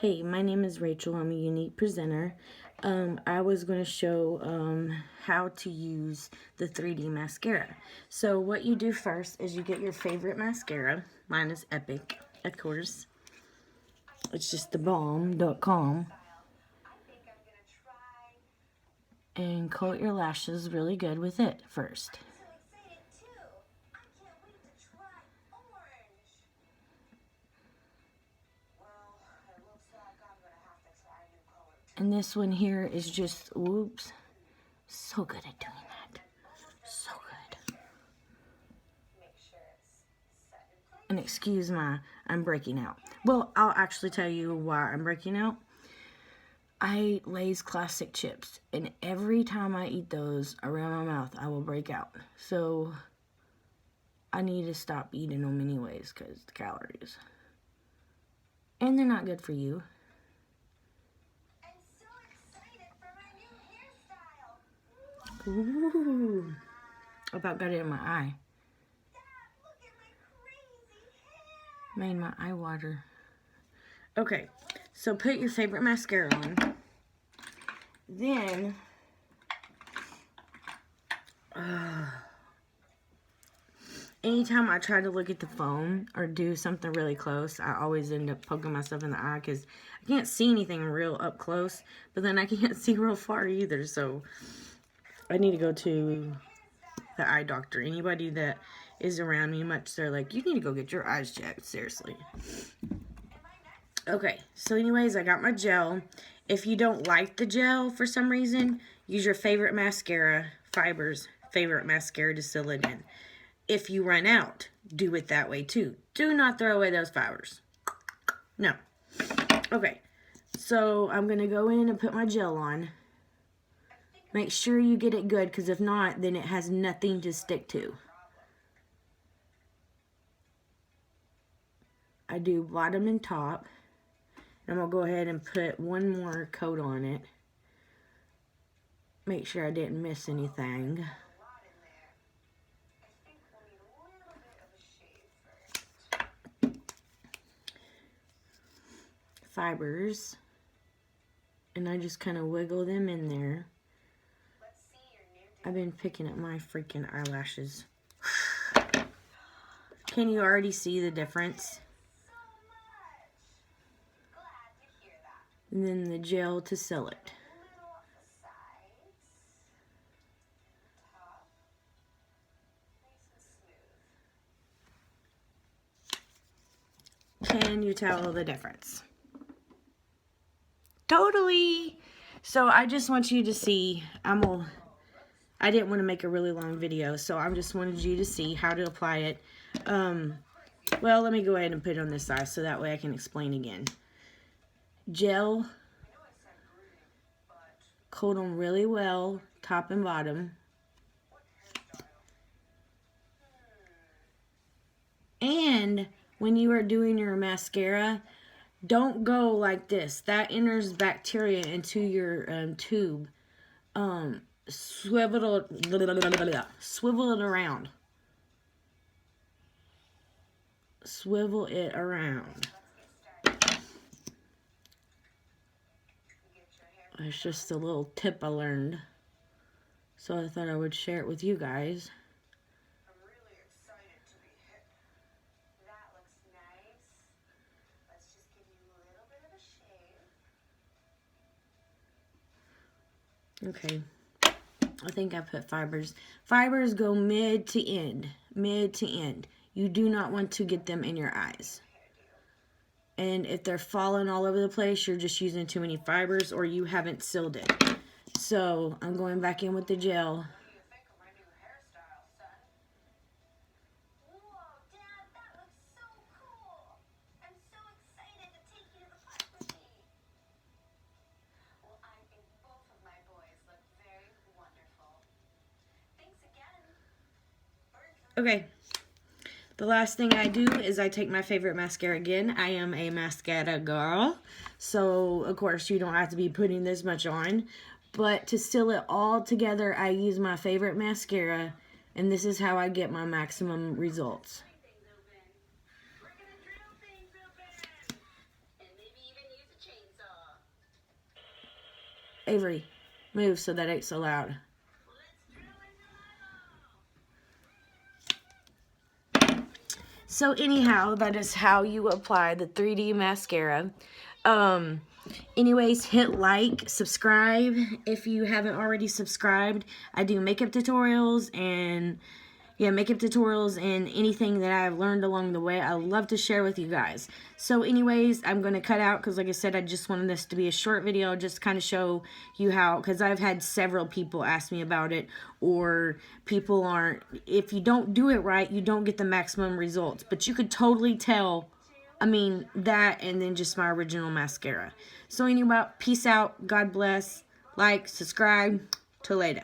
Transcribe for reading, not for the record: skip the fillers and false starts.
Hey, my name is Rachel. I'm a unique presenter. I was going to show how to use the 3D mascara. So what you do first is you get your favorite mascara. Mine is Epic, of course. It's just thebomb.com. And coat your lashes really good with it first. And this one here is just, whoops, so good at doing that. So good. And excuse I'm breaking out. Well, I'll actually tell you why I'm breaking out. I eat Lay's classic chips, and every time I eat those around my mouth, I will break out. So I need to stop eating them anyways because the calories. And they're not good for you. I'm so excited for my new hairstyle. Ooh. I about got it in my eye. Dad, look at my crazy hair. Made my eye water. Okay, so put your favorite mascara on. Then, anytime I try to look at the phone or do something really close, I always end up poking myself in the eye because I can't see anything real up close, but then I can't see real far either, so I need to go to the eye doctor. Anybody that is around me much, they're like, you need to go get your eyes checked, seriously. Okay, so anyways, I got my gel. If you don't like the gel for some reason, use your favorite mascara, Fiber's favorite mascara to seal it in. If you run out, do it that way too. Do not throw away those Fibers. No. Okay, so I'm going to go in and put my gel on. Make sure you get it good, because if not, then it has nothing to stick to. I do bottom and top. I'm going to go ahead and put one more coat on it. Make sure I didn't miss anything. Fibers. And I just kind of wiggle them in there. I've been picking up my freaking eyelashes. Can you already see the difference? And then the gel to seal it. Can you tell the difference? Totally. So I just want you to see, I didn't want to make a really long video, so I just wanted you to see how to apply it. Well, let me go ahead and put it on this side so that way I can explain again. Gel, coat them really well, top and bottom. And when you are doing your mascara, don't go like this. That enters bacteria into your tube. Swivel it around. Swivel it around. It's just a little tip I learned. So I thought I would share it with you guys. I'm really excited to be hit. That looks nice. Let's just give you a little bit of a shave. Okay. I think I put Fibers. Fibers go mid to end. Mid to end. You do not want to get them in your eyes. And if they're falling all over the place, you're just using too many Fibers or you haven't sealed it. So I'm going back in with the gel. What do you think of my new hairstyle, son? Whoa, Dad, that looks so cool. I'm so excited to take you to the park with me. Well, I think both of my boys look very wonderful. Thanks again. Okay. The last thing I do is I take my favorite mascara again. I am a mascara girl. So, of course, you don't have to be putting this much on. But to seal it all together, I use my favorite mascara. And this is how I get my maximum results. We're gonna drill things open. And maybe even use a chainsaw. Avery, move so that ain't so loud. So anyhow, that is how you apply the 3D mascara. Anyways, hit like, subscribe if you haven't already subscribed. I do makeup tutorials and anything that I've learned along the way, I love to share with you guys. So anyways, I'm going to cut out because like I said, I just wanted this to be a short video, just to kind of show you how, because I've had several people ask me about it, or people aren't, if you don't do it right, you don't get the maximum results. But you could totally tell, I mean, that and then just my original mascara. So anyway, peace out, God bless, like, subscribe, till later.